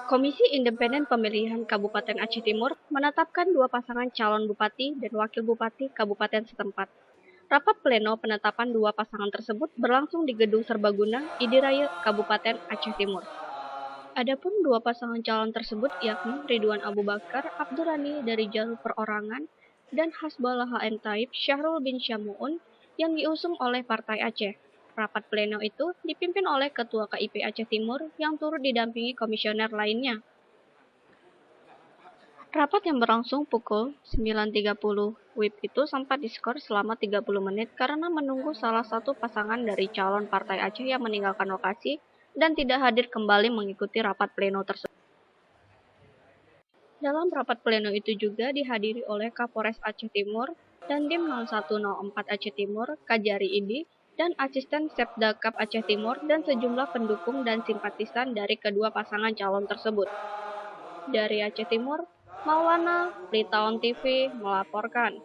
Komisi Independen Pemilihan Kabupaten Aceh Timur menetapkan dua pasangan calon bupati dan wakil bupati kabupaten setempat. Rapat pleno penetapan dua pasangan tersebut berlangsung di Gedung Serbaguna, Idiraya, Kabupaten Aceh Timur. Adapun dua pasangan calon tersebut yakni Ridwan Abu Bakar Abdurrani dari jalur perorangan dan Hasbullah HN Taib Syahrul bin Syamuun yang diusung oleh Partai Aceh. Rapat pleno itu dipimpin oleh Ketua KIP Aceh Timur yang turut didampingi komisioner lainnya. Rapat yang berlangsung pukul 9.30 WIB itu sempat diskor selama 30 menit karena menunggu salah satu pasangan dari calon Partai Aceh yang meninggalkan lokasi dan tidak hadir kembali mengikuti rapat pleno tersebut. Dalam rapat pleno itu juga dihadiri oleh Kapolres Aceh Timur dan Dim 0104 Aceh Timur, Kajari Idi, dan Asisten Sepdakap Aceh Timur dan sejumlah pendukung dan simpatisan dari kedua pasangan calon tersebut. Dari Aceh Timur, Maulana, Litaon TV melaporkan.